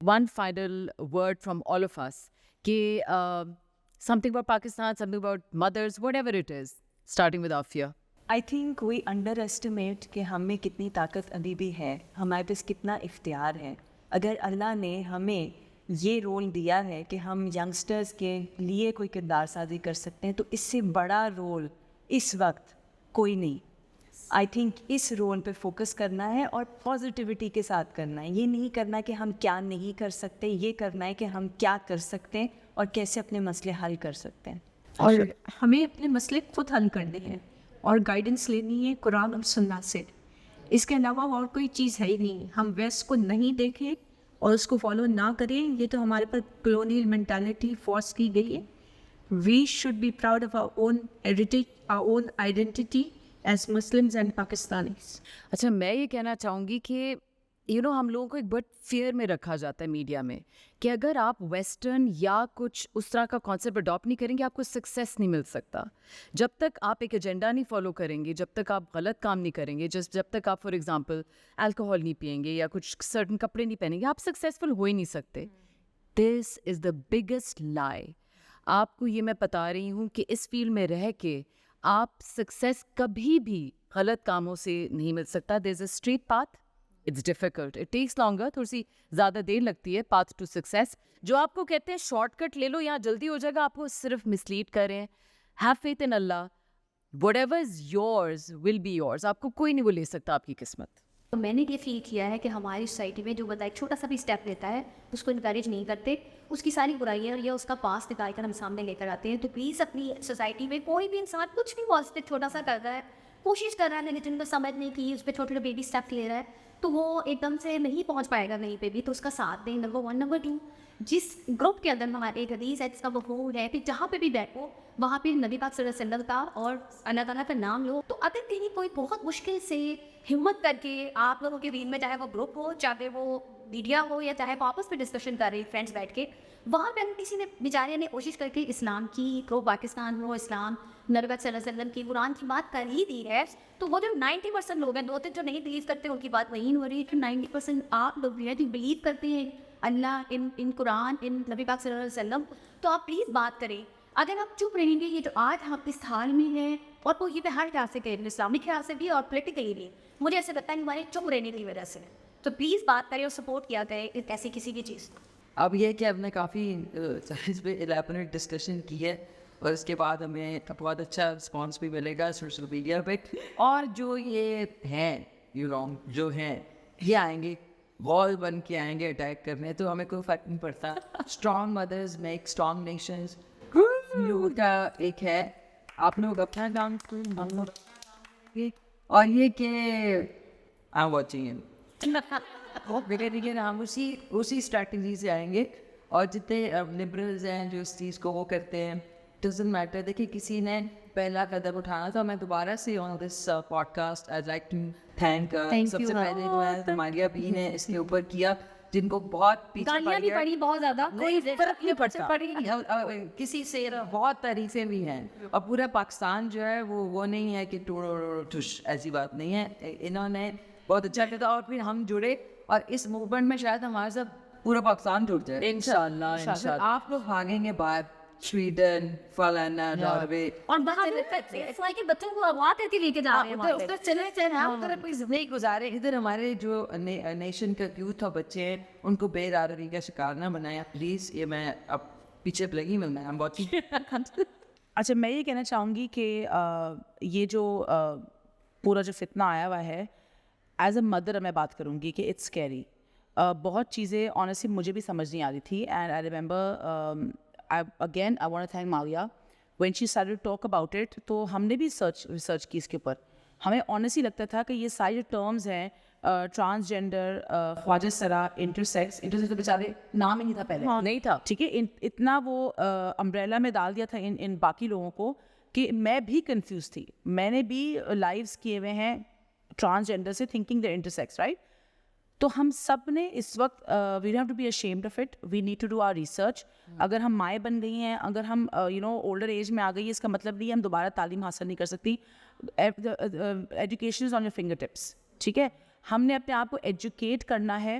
One final word from all of us. Something about Pakistan, something about mothers, whatever it is, starting with Afia. I think we underestimate کہ ہم میں کتنی طاقت ابھی بھی ہے, ہمارے پاس کتنا اختیار ہے. اگر اللہ نے ہمیں یہ رول دیا ہے کہ ہم ینگسٹرز کے لیے کوئی کردار سازی کر سکتے ہیں, تو اس سے بڑا رول اس وقت کوئی نہیں. آئی تھنک اس رول پہ فوکس کرنا ہے اور پازیٹیوٹی کے ساتھ کرنا ہے. یہ نہیں کرنا کہ ہم کیا نہیں کر سکتے, یہ کرنا ہے کہ ہم کیا کر سکتے ہیں اور کیسے اپنے مسئلے حل کر سکتے ہیں. اور ہمیں اپنے مسئلے خود حل کرنے ہیں اور گائیڈنس لینی ہے قرآن اور سنت سے. اس کے علاوہ اور کوئی چیز ہے ہی نہیں. ہم ویسٹ کو نہیں دیکھیں اور اس کو فالو نہ کریں, یہ تو ہمارے پر کلونیل مینٹالٹی فورس کی گئی ہے. We should be proud of our own heritage, our own identity as Muslims and Pakistanis. اچھا, میں یہ کہنا چاہوں گی کہ ہم لوگوں کو ایک بڑا فیئر میں رکھا جاتا ہے میڈیا میں کہ اگر آپ ویسٹرن یا کچھ اس طرح کا کانسیپٹ اڈاپٹ نہیں کریں گے, آپ کو سکسیس نہیں مل سکتا. جب تک آپ ایک ایجنڈا نہیں فالو کریں گے, جب تک آپ غلط کام نہیں کریں گے, جب تک آپ فار ایگزامپل الکوہول نہیں پئیں گے یا کچھ سرٹن کپڑے نہیں پہنیں گے, آپ سکسیزفل ہو ہی نہیں سکتے. دس از دا بگیسٹ لائی. آپ کو یہ میں بتا رہی ہوں کہ اس فیلڈ میں رہ کے آپ سکسیس کبھی بھی غلط کاموں سے نہیں مل سکتا. There is a street path, it's difficult, it takes longer, تھوڑی سی زیادہ دیر لگتی ہے. پاتھ ٹو سکسیس جو آپ کو کہتے ہیں شارٹ کٹ لے لو یہاں جلدی ہو جائے گا, آپ کو صرف مسلیڈ کر رہے ہیں. Have faith in Allah, whatever is yours will be yours. آپ کو کوئی نہیں وہ لے سکتا آپ کی قسمت. تو میں نے یہ فیل کیا ہے کہ ہماری سوسائٹی میں جو بندہ ایک چھوٹا سا بھی اسٹیپ لیتا ہے اس کو انکریج نہیں کرتے, اس کی ساری برائیاں یا اس کا پاس نکال کر ہم سامنے لے کر آتے ہیں. تو پلیز اپنی سوسائٹی میں کوئی بھی انسان کچھ بھی پازیٹیو چھوٹا سا کر رہا ہے, کوشش کر رہا ہے لیکن کو سمجھنے کی, اس پہ چھوٹے چھوٹے بیبی اسٹیپ لے رہا ہے, تو وہ ایک دم سے نہیں پہنچ پائے گا کہیں پہ بھی. تو اس کا ساتھ دیں. نمبر 1. نمبر 2, جس گروپ کے اندر ہمارے ایک حدیث ہے جس کا مفہوم ہے, پھر جہاں پہ بھی بیٹھو وہاں پہ نبی پاک صلی اللہ علیہ وسلم کا اور اللہ تعالیٰ کا نام لو. تو اگر کہیں کوئی بہت مشکل سے ہمت کر کے آپ لوگوں کے دین میں, چاہے وہ گروپ ہو, چاہے وہ میڈیا ہو, یا چاہے وہ آپس میں ڈسکشن کر رہے ہیں فرینڈس بیٹھ کے, وہاں پہ اگر کسی نے بیچارے نے کوشش کر کے اسلام کی, پرو پاکستان ہو, اسلام نبی پاک صلی اللہ علیہ وسلم کی, قرآن کی بات کر ہی دی ہے, تو وہ جو 90% لوگ ہیں, 2-3 جو نہیں بلیو کرتے ان کی بات وہی ہو رہی ہے. 90% آپ لوگ بھی ہیں جو بلیو کرتے ہیں اللہ, ان قرآن, ان نبی پاک صلی اللہ علیہ وسلم, تو آپ پلیز بات کریں. اگر آپ چپ رہیں گے, یہ جو آج ہم اس حال میں ہیں, اور وہ یہ ہر خیال سے کہیں اسلامک خیال سے بھی اور پولیٹیکلی بھی, مجھے ایسے لگتا ہے کہ ہمارے چپ رہنے کی وجہ سے. تو پلیز بات کریں اور سپورٹ کیا کریں ایسی کسی بھی چیز. اب یہ کہ ہم نے کافی اس پہ الیبوریٹ ڈسکشن کی ہے اور اس کے بعد ہمیں بہت اچھا رسپانس بھی ملے گا سوشل میڈیا پہ. اور جو یہ ہیں جو ہیں یہ آئیں گے, وال بن کے آئیں گے اٹیک کرنے, تو ہمیں کوئی فرق نہیں پڑتا. Strong mothers make strong nations کا ایک ہے. آپ لوگ اپنا کام کریں, اور یہ کہ آئی ایم واچنگ ہم اسی اسٹریٹجی سے آئیں گے. اور جتنے لبرلز ہیں جو اس چیز کو وہ کرتے ہیں, ڈزنٹ میٹر. دیکھیے کسی نے پہلا قدم اٹھانا تھا. میں دوبارہ سے on this podcast I like to thank سب سے پہلے جو ہے ہماری ابھی نے اس کے اوپر کیا, جن کو بہت گالیاں بھی پڑی بہت زیادہ, کوئی فرق نہیں پڑتا کسی سے, بہت تعریفیں بھی ہیں. اور پورا پاکستان جو ہے وہ نہیں ہے کہ ٹھش, ایسی بات نہیں ہے. انہوں نے بہت اچھا کیا تھا اور پھر ہم جڑے, اور اس موومنٹ میں شاید ہمارے ساتھ پورا پاکستان جڑ جائے انشاءاللہ. آپ لوگ بھاگیں گے باہر, سویڈن, فلانا, ناروے, اور بچوں کو آواز دیتی لے کے جا رہے ہیں, ادھر چلے ادھر اپنی زندگی گزارے. ادھر ہمارے جو نیشن کا یوتھ اور بچے ہیں ان کو بے ارادگی کا شکار نہ بنایا پلیز. یہ میں اب پیچھے لگی میں بہت. اچھا, میں یہ کہنا چاہوں گی کہ یہ جو پورا جو فتنہ آیا ہوا ہے, ایز اے مدر میں بات کروں گی کہ اٹس اسکیری. بہت چیزیں آنیسٹلی مجھے بھی سمجھ نہیں آ رہی تھی. And I remember again I want to thank Malia when she started to talk about it. تو ہم نے بھی ریسرچ کی اس کے اوپر. ہمیں آنیسٹلی لگتا تھا کہ یہ سارے ٹرمز ہیں, ٹرانسجینڈر, خواجہ سرا, انٹرسیکس تو بیچارے نام ہی نہیں تھا پہلے, نہیں تھا, ٹھیک ہے. اتنا وہ امبریلا میں ڈال دیا تھا ان باقی لوگوں کو کہ میں بھی کنفیوز تھی. میں نے بھی لائیوز کیے ہوئے ہیں ٹرانسجینڈر سے, تھنکنگ دے انٹرسیکس, رائٹ. تو ہم سب نے اس وقت we don't have to be ashamed of it, we need to do our research. اگر ہم مائیں بن گئی ہیں, اگر ہم اولڈر ایج میں آ گئی ہے, اس کا مطلب نہیں ہم دوبارہ تعلیم حاصل نہیں کر سکتی. Education is on your finger tips, ٹھیک ہے. ہم نے اپنے آپ کو ایجوکیٹ کرنا ہے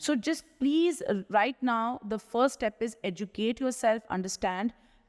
So just please right now the first step is educate yourself, understand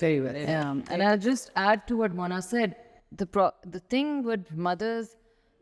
Very well. And I'll just add to what Mona said. The thing with mothers,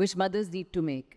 which mothers need to make.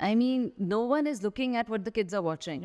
I mean, no one is looking at what the kids are watching.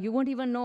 you won't even know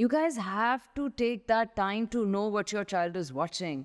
You guys have to take that time to know what your child is watching.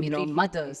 you know mothers,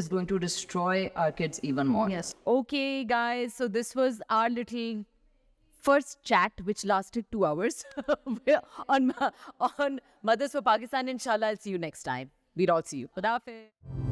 is going to destroy our kids even more. Yes. Okay guys, so this was our little first chat which lasted 2 hours on Mothers for Pakistan. Inshallah I'll see you next time. We'll all see you. Khuda Hafiz.